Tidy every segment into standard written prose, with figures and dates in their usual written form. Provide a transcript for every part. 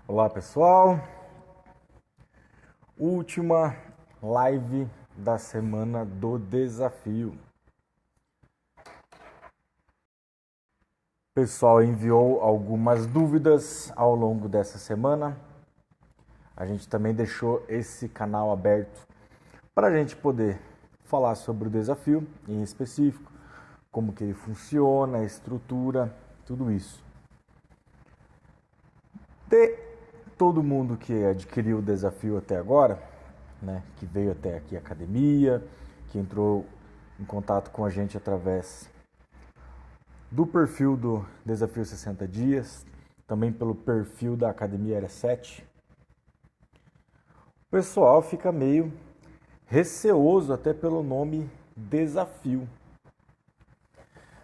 Olá pessoal, última live da semana do desafio. O pessoal enviou algumas dúvidas ao longo dessa semana. A gente também deixou esse canal aberto para a gente poder falar sobre o desafio em específico, como que ele funciona, a estrutura, tudo isso. Todo mundo que adquiriu o desafio até agora, né, que veio até aqui à academia, que entrou em contato com a gente através do perfil do Desafio 60 Dias, também pelo perfil da Academia Área 7, o pessoal fica meio receoso até pelo nome desafio.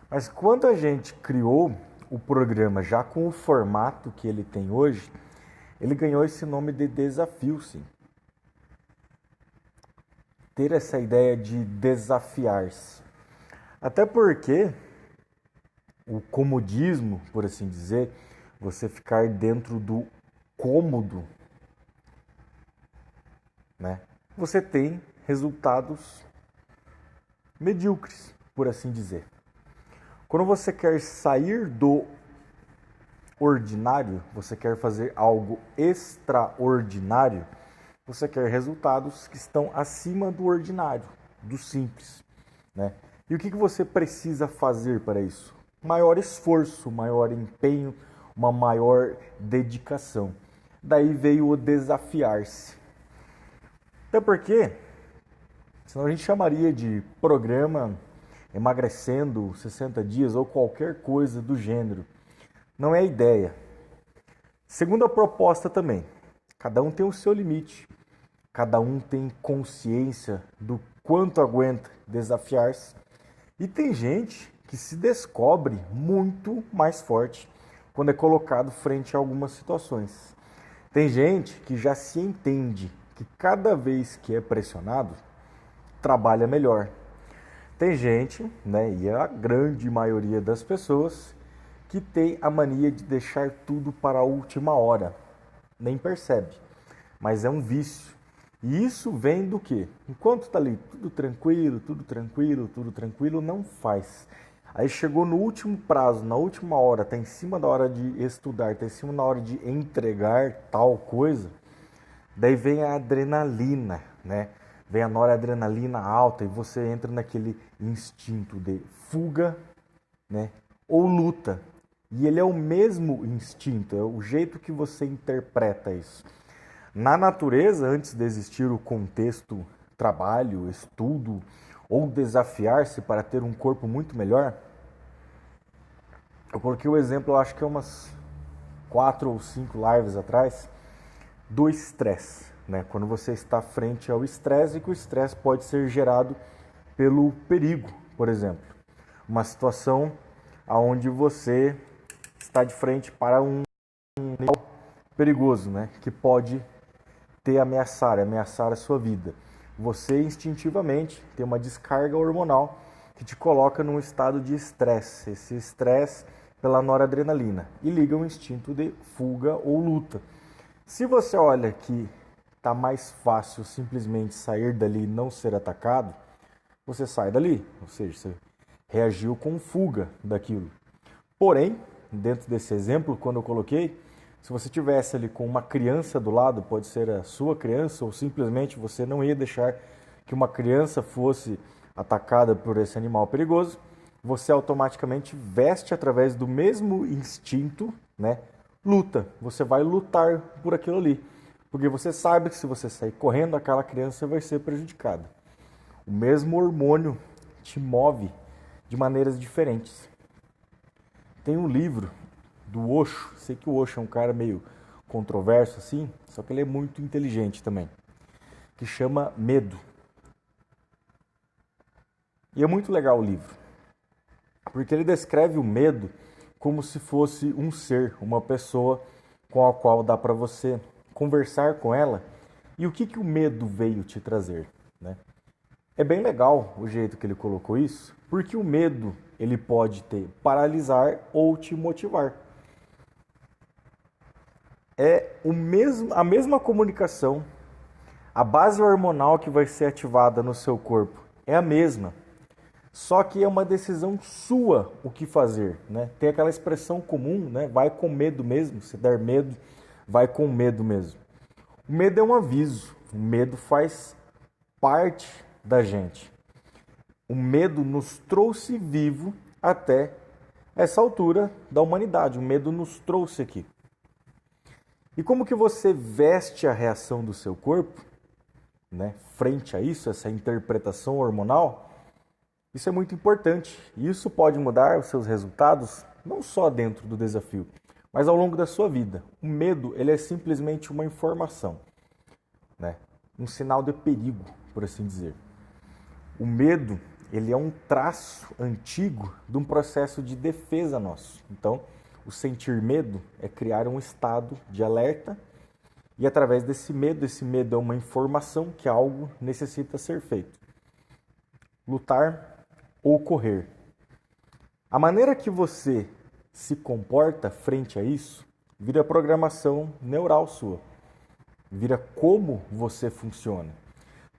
Mas quando a gente criou o programa já com o formato que ele tem hoje, ele ganhou esse nome de desafio, sim. Ter essa ideia de desafiar-se. Até porque o comodismo, por assim dizer, você ficar dentro do cômodo, né? Você tem resultados medíocres, por assim dizer. Quando você quer sair do ordinário, você quer fazer algo extraordinário, você quer resultados que estão acima do ordinário, do simples, né? E o que você precisa fazer para isso? Maior esforço, maior empenho, uma maior dedicação. Daí veio o desafiar-se. Até porque, senão a gente chamaria de programa emagrecendo 60 dias ou qualquer coisa do gênero. Não é a ideia. Segunda proposta também. Cada um tem o seu limite. Cada um tem consciência do quanto aguenta desafiar-se. E tem gente que se descobre muito mais forte quando é colocado frente a algumas situações. Tem gente que já se entende que cada vez que é pressionado, trabalha melhor. Tem gente, né, e a grande maioria das pessoas, que tem a mania de deixar tudo para a última hora. Nem percebe, mas é um vício. E isso vem do quê? Enquanto está ali tudo tranquilo, não faz. Aí chegou no último prazo, na última hora, está em cima da hora de estudar, está em cima da hora de entregar tal coisa, daí vem a adrenalina, né? Vem a noradrenalina alta e você entra naquele instinto de fuga, né? Ou luta. E ele é o mesmo instinto, é o jeito que você interpreta isso. Na natureza, antes de existir o contexto trabalho, estudo ou desafiar-se para ter um corpo muito melhor, eu coloquei o exemplo, eu acho que é umas 4 ou 5 lives atrás, do estresse, né? Quando você está frente ao estresse, e que o estresse pode ser gerado pelo perigo, por exemplo. Uma situação onde você está de frente para um animal perigoso, né? Que pode ameaçar a sua vida. Você instintivamente tem uma descarga hormonal que te coloca num estado de estresse. Esse estresse pela noradrenalina e liga o instinto de fuga ou luta. Se você olha que está mais fácil simplesmente sair dali e não ser atacado, você sai dali, ou seja, você reagiu com fuga daquilo. Porém, dentro desse exemplo, quando eu coloquei, se você tivesse ali com uma criança do lado, pode ser a sua criança, ou simplesmente você não ia deixar que uma criança fosse atacada por esse animal perigoso, você automaticamente veste através do mesmo instinto, né? Luta. Você vai lutar por aquilo ali. Porque você sabe que se você sair correndo, aquela criança vai ser prejudicada. O mesmo hormônio te move de maneiras diferentes. Tem um livro do Osho, sei que o Osho é um cara meio controverso assim, só que ele é muito inteligente também, que chama Medo. E é muito legal o livro, porque ele descreve o medo como se fosse um ser, uma pessoa com a qual dá para você conversar com ela. E o que o medo veio te trazer, né? É bem legal o jeito que ele colocou isso, porque o medo ele pode te paralisar ou te motivar. É a mesma comunicação, a base hormonal que vai ser ativada no seu corpo é a mesma. Só que é uma decisão sua o que fazer, né? Tem aquela expressão comum, né? Vai com medo mesmo. Se der medo, vai com medo mesmo. O medo é um aviso. O medo faz parte da gente. O medo nos trouxe vivo até essa altura da humanidade. O medo nos trouxe aqui. E como que você veste a reação do seu corpo, né, frente a isso, essa interpretação hormonal? Isso é muito importante. E isso pode mudar os seus resultados, não só dentro do desafio, mas ao longo da sua vida. O medo, ele é simplesmente uma informação, né? Um sinal de perigo, por assim dizer. O medo, ele é um traço antigo de um processo de defesa nosso. Então, o sentir medo é criar um estado de alerta e através desse medo é uma informação que algo necessita ser feito. Lutar ou correr. A maneira que você se comporta frente a isso vira programação neural sua, vira como você funciona.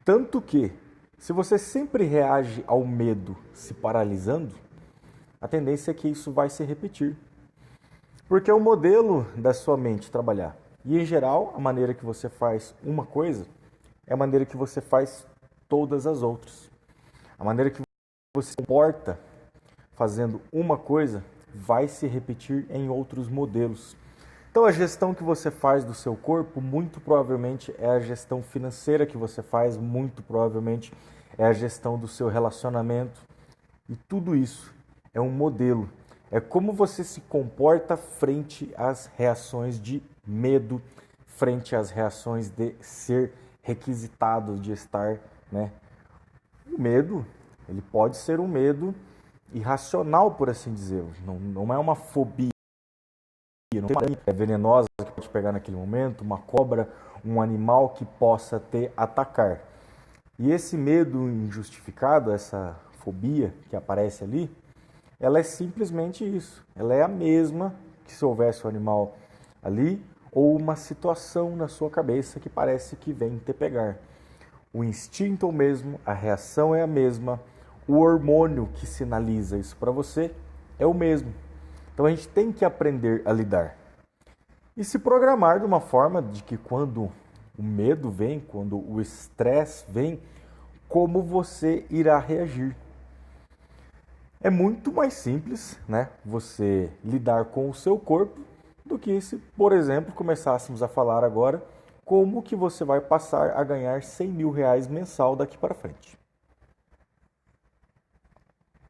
Tanto que, se você sempre reage ao medo se paralisando, a tendência é que isso vai se repetir. Porque é o modelo da sua mente trabalhar. E, em geral, a maneira que você faz uma coisa é a maneira que você faz todas as outras. A maneira que você se comporta fazendo uma coisa vai se repetir em outros modelos. Então, a gestão que você faz do seu corpo, muito provavelmente é a gestão financeira que você faz, muito provavelmente é a gestão do seu relacionamento. E tudo isso é um modelo. É como você se comporta frente às reações de medo, frente às reações de ser requisitado, de estar, né? O medo, ele pode ser um medo irracional, por assim dizer. Não é uma fobia, não é venenosa que pode pegar naquele momento, uma cobra, um animal que possa te atacar. E esse medo injustificado, essa fobia que aparece ali, ela é simplesmente isso. Ela é a mesma que se houvesse um animal ali ou uma situação na sua cabeça que parece que vem te pegar. O instinto é o mesmo, a reação é a mesma, o hormônio que sinaliza isso para você é o mesmo. Então a gente tem que aprender a lidar. E se programar de uma forma de que quando o medo vem, quando o estresse vem, como você irá reagir. É muito mais simples, né, você lidar com o seu corpo do que se, por exemplo, começássemos a falar agora como que você vai passar a ganhar 100 mil reais mensal daqui para frente.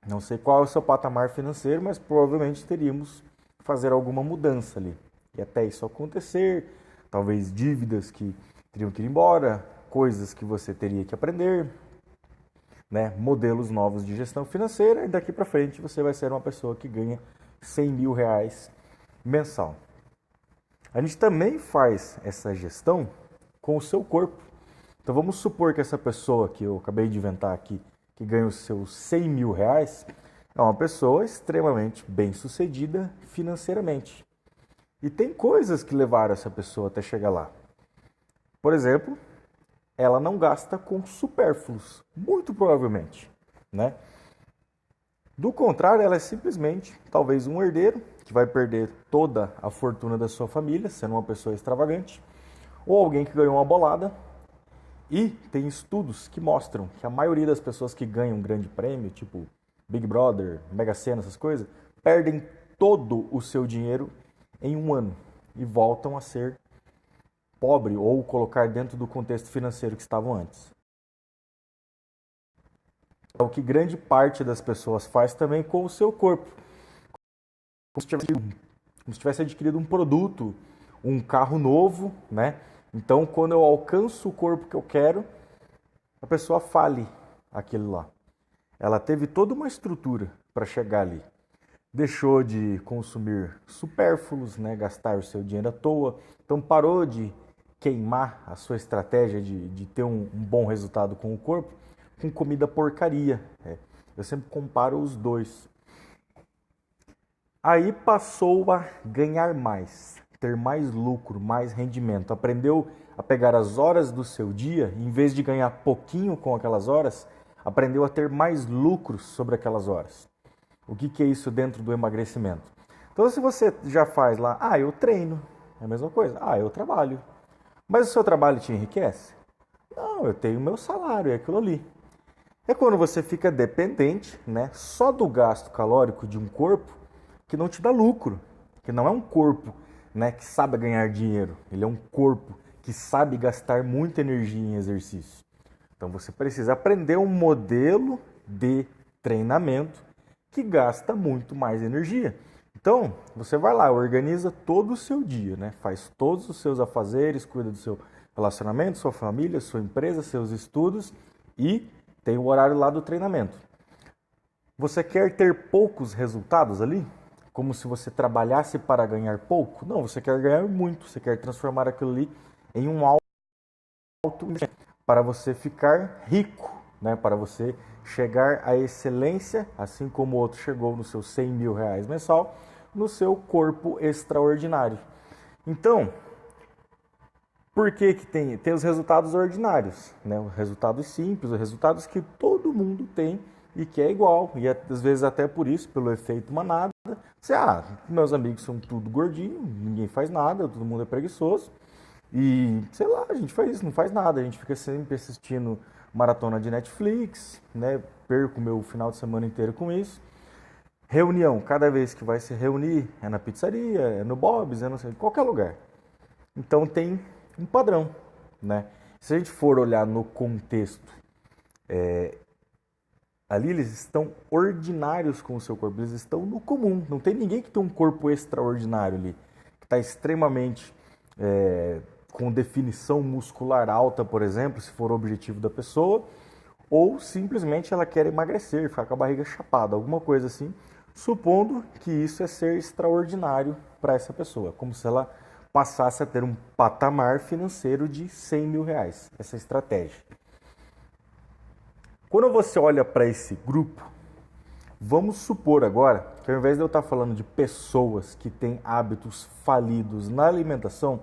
Não sei qual é o seu patamar financeiro, mas provavelmente teríamos que fazer alguma mudança ali. E até isso acontecer, talvez dívidas que teriam que ir embora, coisas que você teria que aprender, né, modelos novos de gestão financeira, e daqui para frente você vai ser uma pessoa que ganha 100 mil reais mensal. A gente também faz essa gestão com o seu corpo. Então vamos supor que essa pessoa que eu acabei de inventar aqui, que ganha os seus 100 mil reais, é uma pessoa extremamente bem sucedida financeiramente. E tem coisas que levaram essa pessoa até chegar lá. Por exemplo, ela não gasta com supérfluos, muito provavelmente, né? Do contrário, ela é simplesmente, talvez, um herdeiro que vai perder toda a fortuna da sua família, sendo uma pessoa extravagante, ou alguém que ganhou uma bolada. E tem estudos que mostram que a maioria das pessoas que ganham um grande prêmio, tipo Big Brother, Mega Sena, essas coisas, perdem todo o seu dinheiro em um ano e voltam a ser pobre ou colocar dentro do contexto financeiro que estavam antes. É o que grande parte das pessoas faz também com o seu corpo. Como se tivesse adquirido um produto, um carro novo, né? Então, quando eu alcanço o corpo que eu quero, a pessoa fale aquilo lá. Ela teve toda uma estrutura para chegar ali. Deixou de consumir supérfluos, né? Gastar o seu dinheiro à toa. Então, parou de queimar a sua estratégia de ter um bom resultado com o corpo com comida porcaria. Eu sempre comparo os dois. Aí passou a ganhar mais. ter mais lucro, mais rendimento. Aprendeu a pegar as horas do seu dia, em vez de ganhar pouquinho com aquelas horas, aprendeu a ter mais lucros sobre aquelas horas. O que é isso dentro do emagrecimento? Então, se você já faz lá, eu treino, é a mesma coisa. Eu trabalho. Mas o seu trabalho te enriquece? Não, eu tenho meu salário, é aquilo ali. É quando você fica dependente, né, só do gasto calórico de um corpo que não te dá lucro, que não é um corpo, né, que sabe ganhar dinheiro. Ele é um corpo que sabe gastar muita energia em exercício. Então você precisa aprender um modelo de treinamento que gasta muito mais energia. Então, você vai lá, organiza todo o seu dia, né? Faz todos os seus afazeres, cuida do seu relacionamento, sua família, sua empresa, seus estudos e tem o horário lá do treinamento. Você quer ter poucos resultados ali? Como se você trabalhasse para ganhar pouco? Não, você quer ganhar muito, você quer transformar aquilo ali em um alto para você ficar rico, né? Para você chegar à excelência, assim como o outro chegou nos seus 100 mil reais mensal, no seu corpo extraordinário. Então, por que tem os resultados ordinários, né? Os resultados simples, os resultados que todo mundo tem e que é igual. E às vezes até por isso, pelo efeito manada, você, meus amigos são tudo gordinho, ninguém faz nada, todo mundo é preguiçoso. E, sei lá, a gente faz isso, não faz nada, a gente fica sempre assistindo maratona de Netflix, né? Perco meu final de semana inteiro com isso. Reunião, cada vez que vai se reunir, é na pizzaria, é no Bob's, é não sei, em qualquer lugar. Então tem um padrão, né? Se a gente for olhar no contexto, ali eles estão ordinários com o seu corpo, eles estão no comum. Não tem ninguém que tem um corpo extraordinário ali, que está extremamente com definição muscular alta, por exemplo, se for o objetivo da pessoa, ou simplesmente ela quer emagrecer, ficar com a barriga chapada, alguma coisa assim, supondo que isso é ser extraordinário para essa pessoa, como se ela passasse a ter um patamar financeiro de 100 mil reais, essa estratégia. Quando você olha para esse grupo, vamos supor agora que ao invés de eu estar falando de pessoas que têm hábitos falidos na alimentação,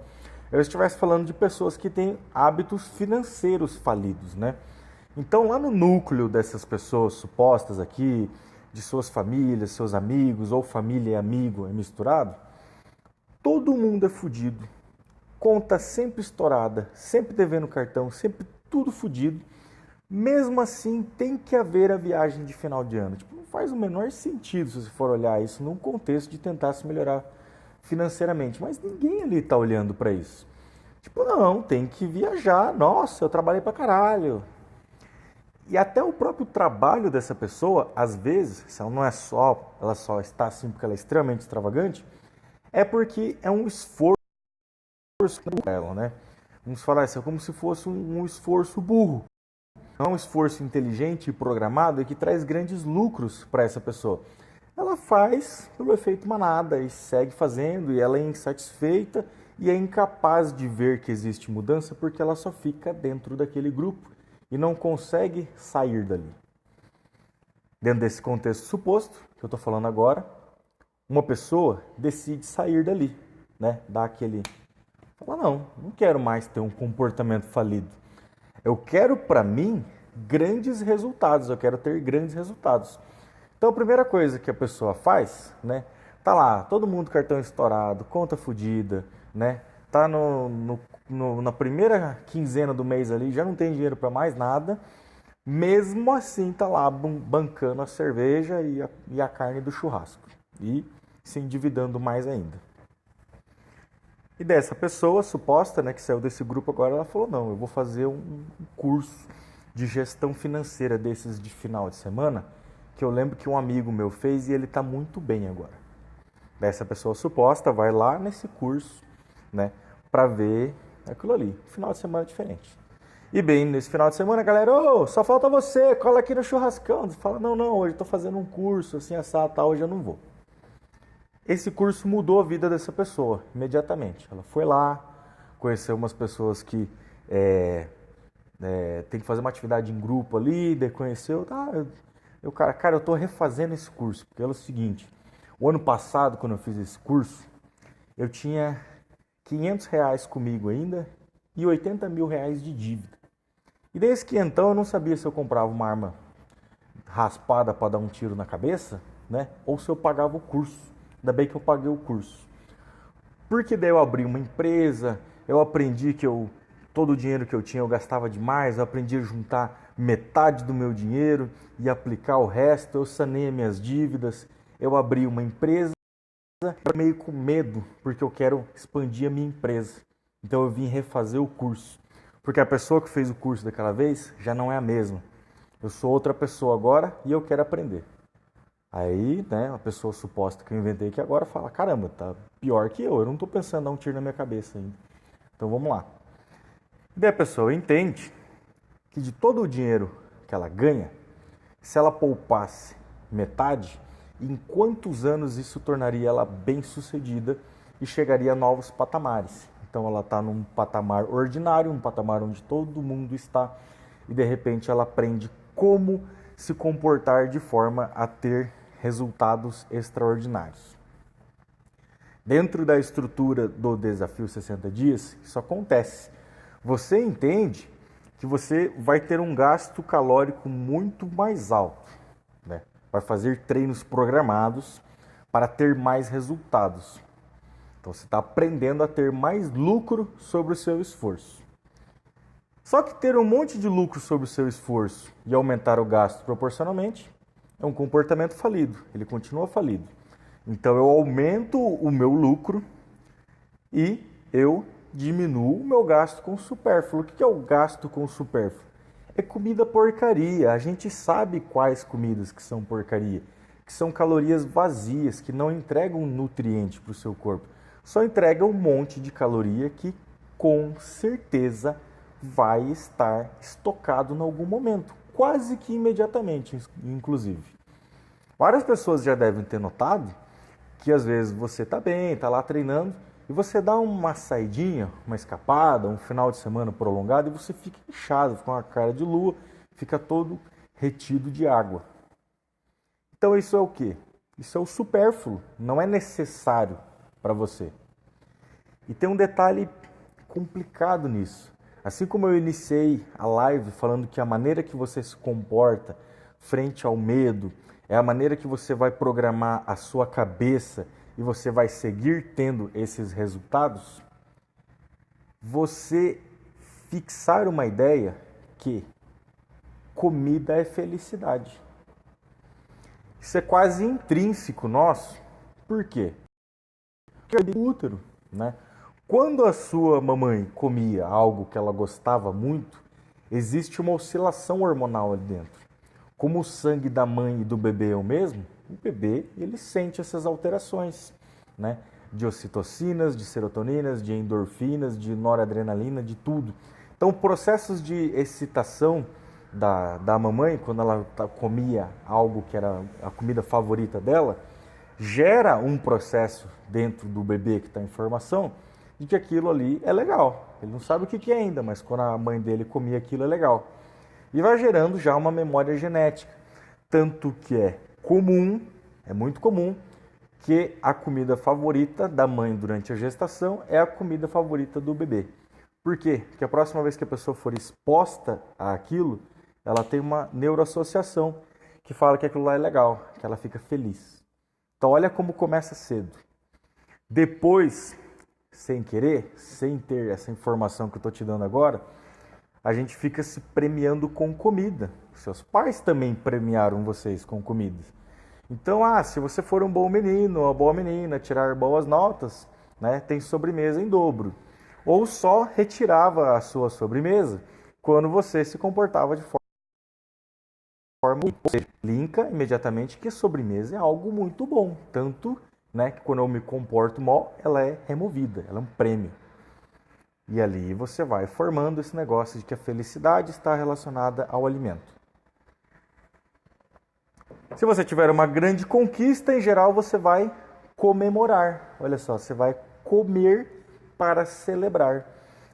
eu estivesse falando de pessoas que têm hábitos financeiros falidos, né? Então, lá no núcleo dessas pessoas supostas aqui, de suas famílias, seus amigos, ou família e amigo é misturado, todo mundo é fudido, conta sempre estourada, sempre devendo cartão, sempre tudo fudido. Mesmo assim, tem que haver a viagem de final de ano. Tipo, não faz o menor sentido se você for olhar isso num contexto de tentar se melhorar financeiramente. Mas ninguém ali tá olhando para isso. Tipo, não, tem que viajar. Nossa, eu trabalhei pra caralho. E até o próprio trabalho dessa pessoa, às vezes, se ela não é só, ela só está assim porque ela é extremamente extravagante, é porque é um esforço para ela, né? Vamos falar isso, é como se fosse um esforço burro. Não é um esforço inteligente e programado e que traz grandes lucros para essa pessoa. Ela faz pelo efeito manada e segue fazendo, e ela é insatisfeita e é incapaz de ver que existe mudança porque ela só fica dentro daquele grupo e não consegue sair dali. Dentro desse contexto suposto, que eu estou falando agora, uma pessoa decide sair dali, né? Dá aquele... Fala, não quero mais ter um comportamento falido. Eu quero, para mim, grandes resultados, eu quero ter grandes resultados. Então, a primeira coisa que a pessoa faz, né? Tá lá, todo mundo cartão estourado, conta fodida, né? Tá na primeira quinzena do mês ali, já não tem dinheiro para mais nada. Mesmo assim, tá lá bancando a cerveja e a carne do churrasco. E se endividando mais ainda. E dessa pessoa suposta, né, que saiu desse grupo agora, ela falou, não, eu vou fazer um curso de gestão financeira desses de final de semana, que eu lembro que um amigo meu fez e ele está muito bem agora. Dessa pessoa suposta vai lá nesse curso, né, para ver aquilo ali. Final de semana diferente. E bem, nesse final de semana, galera, só falta você, cola aqui no churrascão. Você fala, não, hoje eu tô fazendo um curso, assim, assado, tal, hoje eu não vou. Esse curso mudou a vida dessa pessoa, imediatamente. Ela foi lá, conheceu umas pessoas que tem que fazer uma atividade em grupo ali, daí conheceu, cara, eu tô refazendo esse curso, porque é o seguinte, o ano passado, quando eu fiz esse curso, eu tinha R$ 500 comigo ainda e R$ 80.000 de dívida. E desde que então eu não sabia se eu comprava uma arma raspada para dar um tiro na cabeça, né? Ou se eu pagava o curso. Ainda bem que eu paguei o curso. Porque daí eu abri uma empresa, eu aprendi que todo o dinheiro que eu tinha eu gastava demais, eu aprendi a juntar metade do meu dinheiro e aplicar o resto, eu sanei as minhas dívidas, eu abri uma empresa, meio com medo, porque eu quero expandir a minha empresa. Então eu vim refazer o curso, porque a pessoa que fez o curso daquela vez já não é a mesma. Eu sou outra pessoa agora e eu quero aprender. Aí, né, a pessoa suposta que eu inventei aqui agora fala, caramba, tá pior que eu não tô pensando em dar um tiro na minha cabeça ainda. Então vamos lá. E daí a pessoa entende que de todo o dinheiro que ela ganha, se ela poupasse metade, em quantos anos isso tornaria ela bem-sucedida e chegaria a novos patamares. Então ela está num patamar ordinário, um patamar onde todo mundo está, e de repente ela aprende como se comportar de forma a ter resultados extraordinários. Dentro da estrutura do desafio 60 dias, isso acontece. Você entende que você vai ter um gasto calórico muito mais alto, né? Vai fazer treinos programados para ter mais resultados. Então você está aprendendo a ter mais lucro sobre o seu esforço. Só que ter um monte de lucro sobre o seu esforço e aumentar o gasto proporcionalmente é um comportamento falido, ele continua falido. Então eu aumento o meu lucro e eu diminuo o meu gasto com supérfluo. O que é o gasto com supérfluo? É comida porcaria. A gente sabe quais comidas que são porcaria, que são calorias vazias, que não entregam nutriente para o seu corpo. Só entregam um monte de caloria que com certeza vai estar estocado em algum momento, quase que imediatamente, inclusive. Várias pessoas já devem ter notado que às vezes você está bem, está lá treinando, e você dá uma saidinha, uma escapada, um final de semana prolongado, e você fica inchado, com a cara de lua, fica todo retido de água. Então isso é o quê? Isso é o supérfluo, não é necessário para você. E tem um detalhe complicado nisso. Assim como eu iniciei a live falando que a maneira que você se comporta frente ao medo é a maneira que você vai programar a sua cabeça e você vai seguir tendo esses resultados, você fixar uma ideia que comida é felicidade. Isso é quase intrínseco nosso. Por quê? Porque é do útero, né? Quando a sua mamãe comia algo que ela gostava muito, existe uma oscilação hormonal ali dentro. Como o sangue da mãe e do bebê é o mesmo, o bebê ele sente essas alterações, né? De ocitocinas, de serotoninas, de endorfinas, de noradrenalina, de tudo. Então, processos de excitação da mamãe, quando ela comia algo que era a comida favorita dela, gera um processo dentro do bebê que está em formação de que aquilo ali é legal. Ele não sabe o que é ainda, mas quando a mãe dele comia aquilo é legal. E vai gerando já uma memória genética. Tanto que é comum, é muito comum, que a comida favorita da mãe durante a gestação é a comida favorita do bebê. Por quê? Porque a próxima vez que a pessoa for exposta àquilo, ela tem uma neuroassociação que fala que aquilo lá é legal, que ela fica feliz. Então olha como começa cedo. Depois, sem querer, sem ter essa informação que eu estou te dando agora, a gente fica se premiando com comida. Seus pais também premiaram vocês com comida. Então, se você for um bom menino, uma boa menina, tirar boas notas, né, tem sobremesa em dobro. Ou só retirava a sua sobremesa quando você se comportava de forma ou seja, linka imediatamente que sobremesa é algo muito bom. Tanto, né, que quando eu me comporto mal, ela é removida, ela é um prêmio. E ali você vai formando esse negócio de que a felicidade está relacionada ao alimento. Se você tiver uma grande conquista, em geral você vai comemorar. Olha só, você vai comer para celebrar.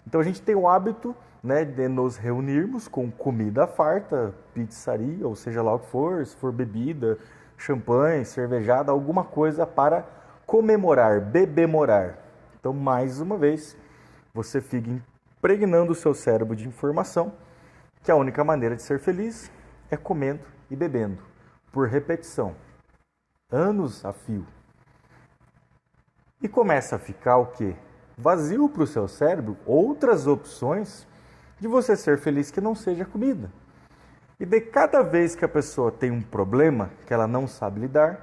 Então a gente tem o hábito, né, de nos reunirmos com comida farta, pizzaria, ou seja lá o que for, se for bebida, champanhe, cervejada, alguma coisa para comemorar, bebemorar. Então, mais uma vez, você fica impregnando o seu cérebro de informação que a única maneira de ser feliz é comendo e bebendo, por repetição, anos a fio. E começa a ficar o quê? Vazio para o seu cérebro outras opções de você ser feliz que não seja comida. E de cada vez que a pessoa tem um problema que ela não sabe lidar,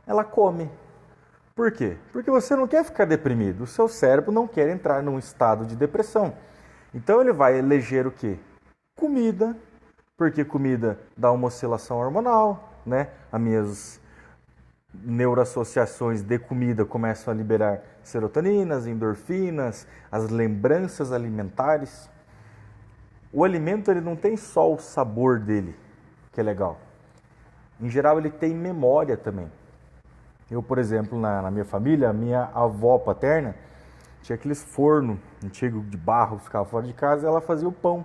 ela come. Por quê? Porque você não quer ficar deprimido, o seu cérebro não quer entrar num estado de depressão. Então ele vai eleger o quê? Comida, porque comida dá uma oscilação hormonal, né? As minhas neuroassociações de comida começam a liberar serotoninas, endorfinas, as lembranças alimentares. O alimento ele não tem só o sabor dele, que é legal. Em geral ele tem memória também. Eu, por exemplo, na minha família, a minha avó paterna tinha aqueles forno antigo de barro, ficava fora de casa e ela fazia o pão.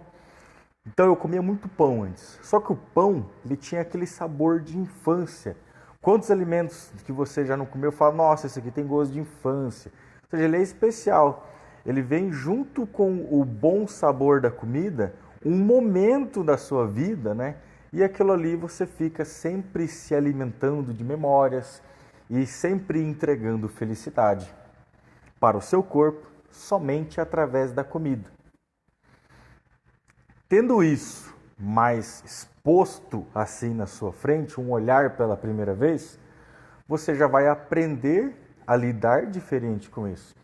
Então eu comia muito pão antes. Só que o pão, ele tinha aquele sabor de infância. Quantos alimentos que você já não comeu, fala, nossa, esse aqui tem gosto de infância. Ou seja, ele é especial. Ele vem junto com o bom sabor da comida, um momento da sua vida, né? E aquilo ali você fica sempre se alimentando de memórias e sempre entregando felicidade para o seu corpo somente através da comida. Tendo isso mais exposto assim na sua frente, um olhar pela primeira vez, você já vai aprender a lidar diferente com isso,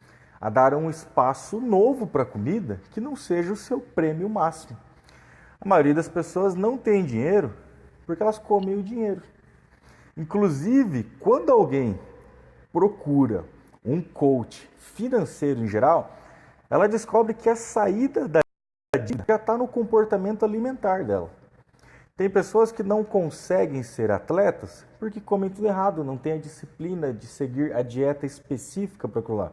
a dar um espaço novo para a comida que não seja o seu prêmio máximo. A maioria das pessoas não tem dinheiro porque elas comem o dinheiro. Inclusive, quando alguém procura um coach financeiro em geral, ela descobre que a saída da dívida já está no comportamento alimentar dela. Tem pessoas que não conseguem ser atletas porque comem tudo errado, não tem a disciplina de seguir a dieta específica para aquilo lá.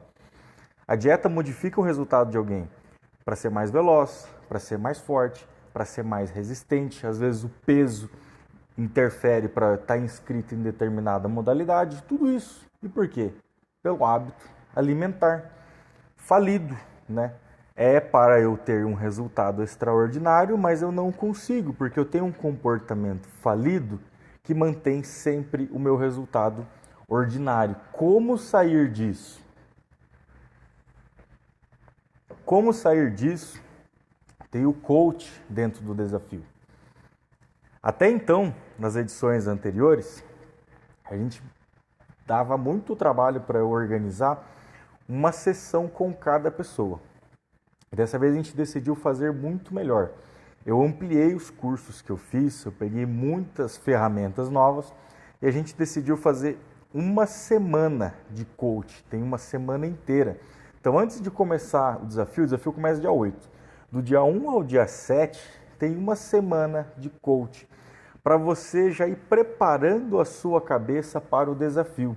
A dieta modifica o resultado de alguém para ser mais veloz, para ser mais forte, para ser mais resistente. Às vezes o peso interfere para estar inscrito em determinada modalidade, tudo isso. E por quê? Pelo hábito alimentar falido, né? É para eu ter um resultado extraordinário, mas eu não consigo, porque eu tenho um comportamento falido que mantém sempre o meu resultado ordinário. Como sair disso? Como sair disso? Tem o coach dentro do desafio. Até então, nas edições anteriores, a gente dava muito trabalho para eu organizar uma sessão com cada pessoa. Dessa vez a gente decidiu fazer muito melhor. Eu ampliei os cursos que eu fiz, eu peguei muitas ferramentas novas e a gente decidiu fazer uma semana de coach, tem uma semana inteira. Então antes de começar o desafio começa dia 8. Do dia 1 ao dia 7 tem uma semana de coach para você já ir preparando a sua cabeça para o desafio.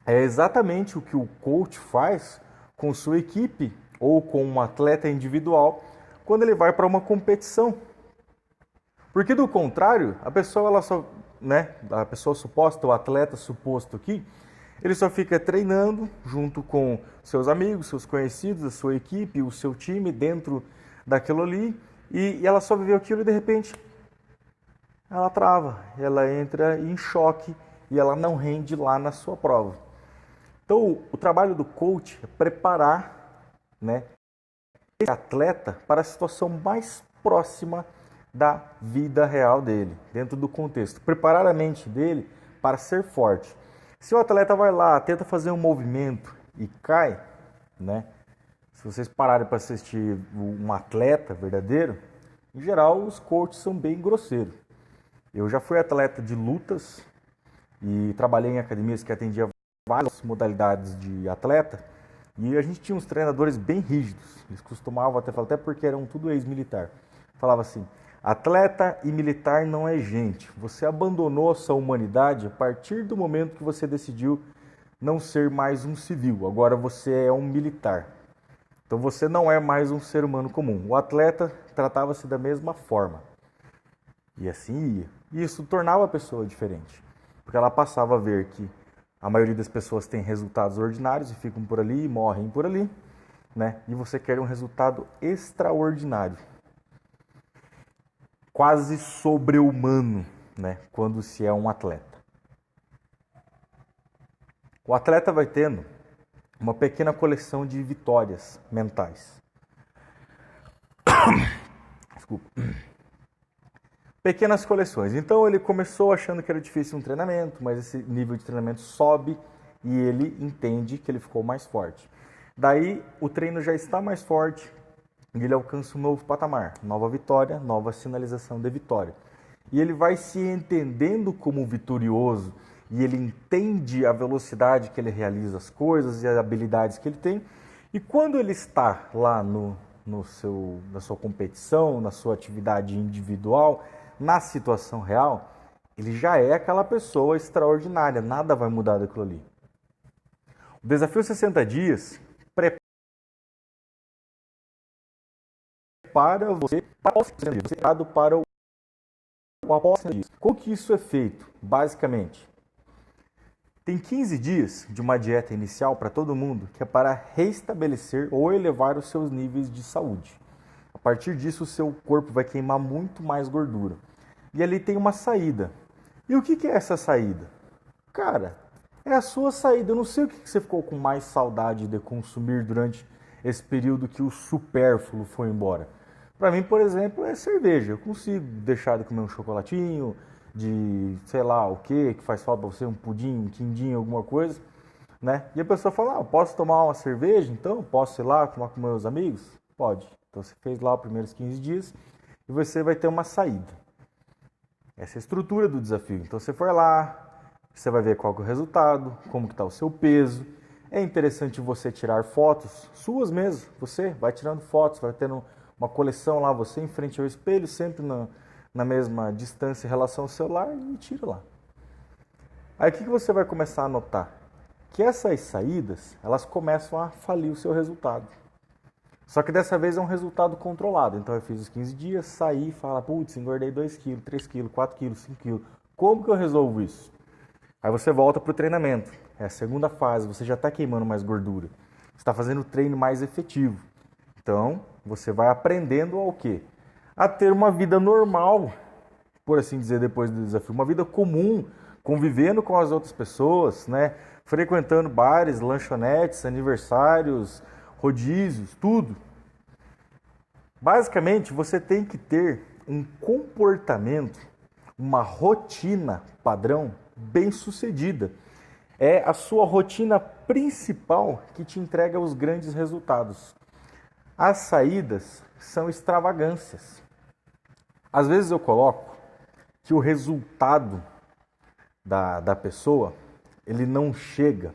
É exatamente o que o coach faz com sua equipe ou com um atleta individual quando ele vai para uma competição. Porque do contrário, a pessoa ela só, né, a pessoa suposta, o atleta suposto aqui, ele só fica treinando junto com seus amigos, seus conhecidos, a sua equipe, o seu time dentro daquilo ali, e ela só viveu aquilo e de repente ela trava, ela entra em choque e ela não rende lá na sua prova. Então, o trabalho do coach é preparar, né, esse atleta para a situação mais próxima da vida real dele, dentro do contexto. Preparar a mente dele para ser forte. Se o atleta vai lá, tenta fazer um movimento e cai, né? Se vocês pararem para assistir um atleta verdadeiro, em geral os coaches são bem grosseiros. Eu já fui atleta de lutas e trabalhei em academias que atendiam várias modalidades de atleta e a gente tinha uns treinadores bem rígidos. Eles costumavam até falar, até porque eram tudo ex-militar. Falava assim: atleta e militar não é gente. Você abandonou a sua humanidade a partir do momento que você decidiu não ser mais um civil. Agora você é um militar. Então você não é mais um ser humano comum. O atleta tratava-se da mesma forma. E assim ia. E isso tornava a pessoa diferente. Porque ela passava a ver que A maioria das pessoas tem resultados ordinários e ficam por ali, morrem por ali, né? E você quer um resultado extraordinário, quase sobre-humano, né? Quando se é um atleta. O atleta vai tendo uma pequena coleção de vitórias mentais. Desculpa. Pequenas coleções. Então ele começou achando que era difícil um treinamento, mas esse nível de treinamento sobe e ele entende que ele ficou mais forte. Daí o treino já está mais forte e ele alcança um novo patamar, nova vitória, nova sinalização de vitória. E ele vai se entendendo como vitorioso e ele entende a velocidade que ele realiza as coisas e as habilidades que ele tem. E quando ele está lá na sua competição, na sua atividade individual, na situação real, ele já é aquela pessoa extraordinária, nada vai mudar daquilo ali. O desafio 60 dias prepara você para o após 60 dias. Como que isso é feito? Basicamente, tem 15 dias de uma dieta inicial para todo mundo que é para restabelecer ou elevar os seus níveis de saúde. A partir disso, o seu corpo vai queimar muito mais gordura. E ali tem uma saída. E o que é essa saída? Cara, é a sua saída. Eu não sei o que você ficou com mais saudade de consumir durante esse período que o supérfluo foi embora. Para mim, por exemplo, é cerveja. Eu consigo deixar de comer um chocolatinho, de sei lá o que faz falta para você, um pudim, um quindim, alguma coisa, né? E a pessoa fala, eu posso tomar uma cerveja, então? Posso ir lá tomar com meus amigos? Pode. Então você fez lá os primeiros 15 dias e você vai ter uma saída. Essa é a estrutura do desafio. Então você for lá, você vai ver qual que é o resultado, como que está o seu peso. É interessante você tirar fotos suas mesmo. Você vai tirando fotos, vai tendo uma coleção lá, você em frente ao espelho, sempre na mesma distância em relação ao celular e tira lá. Aí o que você vai começar a notar? Que essas saídas, elas começam a falir o seu resultado. Só que dessa vez é um resultado controlado. Então eu fiz os 15 dias, saí e falo, putz, engordei 2 kg, 3 kg, 4 kg, 5 kg. Como que eu resolvo isso? Aí você volta para o treinamento. É a segunda fase, você já está queimando mais gordura. Você está fazendo o treino mais efetivo. Então, você vai aprendendo ao quê? A ter uma vida normal, por assim dizer, depois do desafio. Uma vida comum, convivendo com as outras pessoas, né? Frequentando bares, lanchonetes, aniversários, rodízios, tudo. Basicamente, você tem que ter um comportamento, uma rotina padrão bem sucedida. É a sua rotina principal que te entrega os grandes resultados. As saídas são extravagâncias. Às vezes eu coloco que o resultado da pessoa, ele não chega.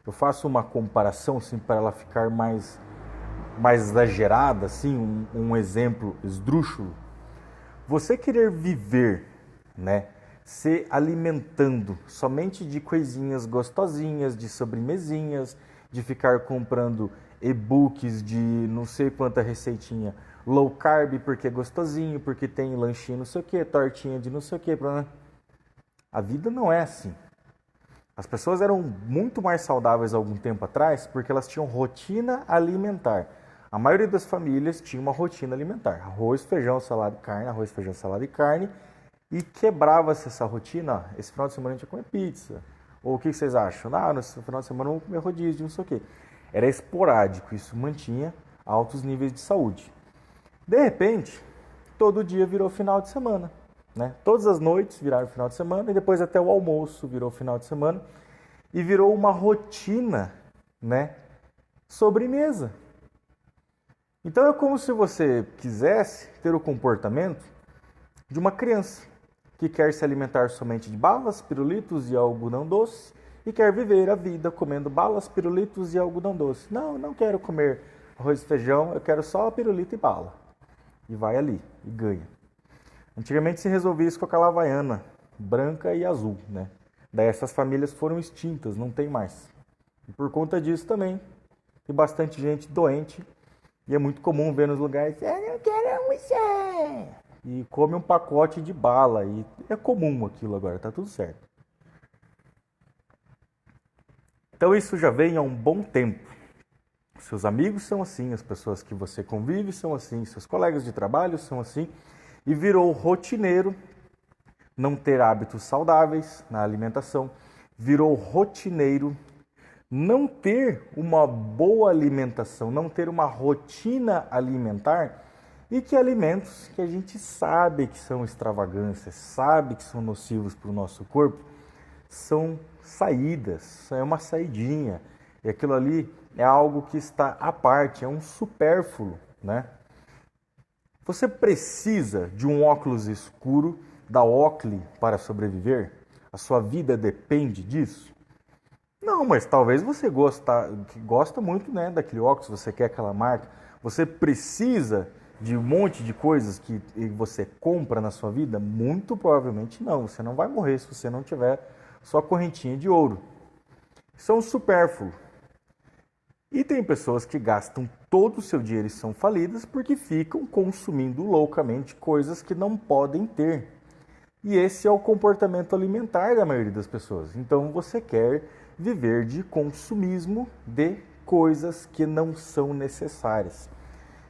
Eu faço uma comparação assim, para ela ficar mais exagerada, assim, um exemplo esdrúxulo. Você querer viver, né, se alimentando somente de coisinhas gostosinhas, de sobremesinhas, de ficar comprando e-books de não sei quanta receitinha low carb porque é gostosinho, porque tem lanchinho não sei o que, tortinha de não sei o que. A vida não é assim. As pessoas eram muito mais saudáveis há algum tempo atrás porque elas tinham rotina alimentar. A maioria das famílias tinha uma rotina alimentar. Arroz, feijão, salada e carne, arroz, feijão, salada e carne. E quebrava-se essa rotina. Esse final de semana a gente ia comer pizza. Ou o que vocês acham? Nesse final de semana vamos comer rodízio, não sei o quê. Era esporádico. Isso mantinha altos níveis de saúde. De repente, todo dia virou final de semana. Né? Todas as noites viraram final de semana e depois até o almoço virou final de semana e virou uma rotina, né? Sobremesa. Então é como se você quisesse ter o comportamento de uma criança que quer se alimentar somente de balas, pirulitos e algodão doce e quer viver a vida comendo balas, pirulitos e algodão doce. Não quero comer arroz e feijão, eu quero só pirulito e bala. E vai ali e ganha. Antigamente se resolvia isso com aquela havaiana branca e azul, né? Daí essas famílias foram extintas, não tem mais. E por conta disso também, tem bastante gente doente e é muito comum ver nos lugares, eu não quero almoçar, e come um pacote de bala, e é comum aquilo agora, tá tudo certo. Então isso já vem há um bom tempo. Seus amigos são assim, as pessoas que você convive são assim, seus colegas de trabalho são assim, e virou rotineiro não ter hábitos saudáveis na alimentação, virou rotineiro não ter uma boa alimentação, não ter uma rotina alimentar, e que alimentos que a gente sabe que são extravagâncias, sabe que são nocivos para o nosso corpo, são saídas, é uma saidinha. E aquilo ali é algo que está à parte, é um supérfluo, né? Você precisa de um óculos escuro da Oakley para sobreviver? A sua vida depende disso? Não, mas talvez você gosta muito, né, daquele óculos, você quer aquela marca. Você precisa de um monte de coisas que você compra na sua vida? Muito provavelmente não. Você não vai morrer se você não tiver sua correntinha de ouro. Isso é um supérfluo. E tem pessoas que gastam todo o seu dinheiro e são falidas porque ficam consumindo loucamente coisas que não podem ter. E esse é o comportamento alimentar da maioria das pessoas. Então você quer viver de consumismo de coisas que não são necessárias.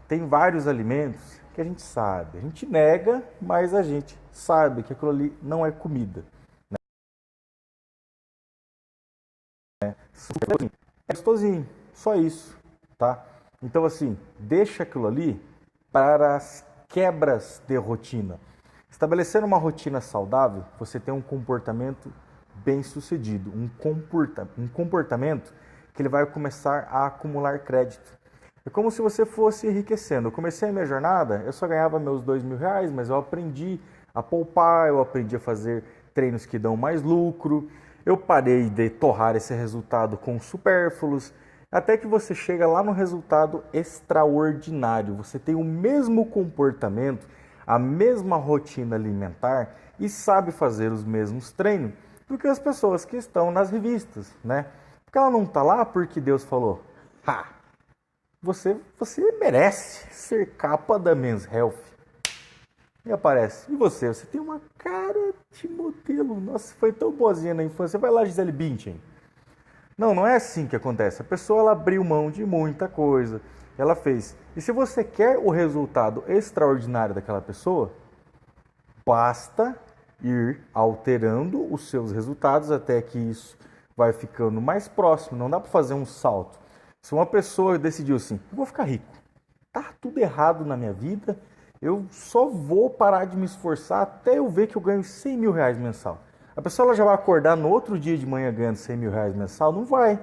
Tem vários alimentos que a gente sabe, a gente nega, mas a gente sabe que aquilo ali não é comida. É gostosinho, só isso, tá? Então assim, deixa aquilo ali para as quebras de rotina. Estabelecer uma rotina saudável, você tem um comportamento bem sucedido, um comportamento que ele vai começar a acumular crédito. É como se você fosse enriquecendo. Eu comecei a minha jornada, eu só ganhava meus R$ 2.000, mas eu aprendi a poupar, eu aprendi a fazer treinos que dão mais lucro, eu parei de torrar esse resultado com supérfluos, até que você chega lá no resultado extraordinário. Você tem o mesmo comportamento, a mesma rotina alimentar e sabe fazer os mesmos treinos do que as pessoas que estão nas revistas, né? Porque ela não está lá porque Deus falou, você merece ser capa da Men's Health. E aparece, e você tem uma cara de modelo, nossa, foi tão boazinha na infância, vai lá Gisele Bündchen. Não é assim que acontece, a pessoa ela abriu mão de muita coisa, ela fez. E se você quer o resultado extraordinário daquela pessoa, basta ir alterando os seus resultados até que isso vai ficando mais próximo. Não dá para fazer um salto. Se uma pessoa decidiu assim, eu vou ficar rico, tá tudo errado na minha vida, eu só vou parar de me esforçar até eu ver que eu ganho R$ 100.000 mensal. A pessoa ela já vai acordar no outro dia de manhã ganhando R$ 100.000 mensal? Não vai.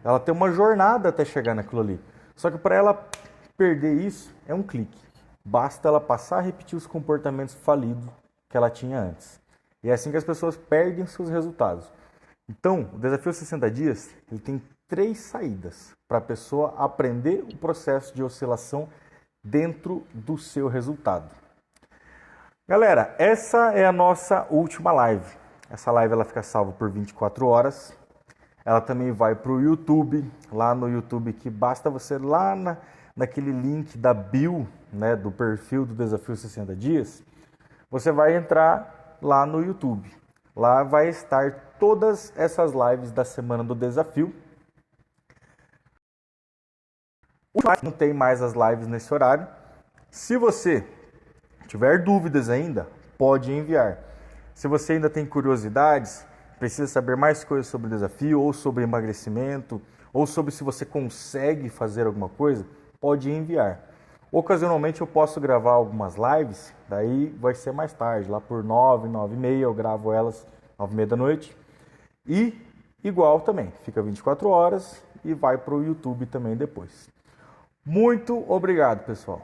Ela tem uma jornada até chegar naquilo ali. Só que para ela perder isso, é um clique. Basta ela passar a repetir os comportamentos falidos que ela tinha antes. E é assim que as pessoas perdem seus resultados. Então, o Desafio 60 Dias ele tem 3 saídas para a pessoa aprender o processo de oscilação dentro do seu resultado. Galera, essa é a nossa última live. Essa live ela fica salva por 24 horas. Ela também vai para o YouTube, lá no YouTube, que basta você lá naquele link da bio, né, do perfil do Desafio 60 Dias, você vai entrar lá no YouTube. Lá vai estar todas essas lives da semana do desafio. Não tem mais as lives nesse horário. Se você tiver dúvidas ainda, pode enviar. Se você ainda tem curiosidades, precisa saber mais coisas sobre o desafio, ou sobre emagrecimento, ou sobre se você consegue fazer alguma coisa, pode enviar. Ocasionalmente eu posso gravar algumas lives, daí vai ser mais tarde, lá por 9, 9h30, eu gravo elas 9h30 da noite. E igual também, fica 24 horas e vai para o YouTube também depois. Muito obrigado, pessoal.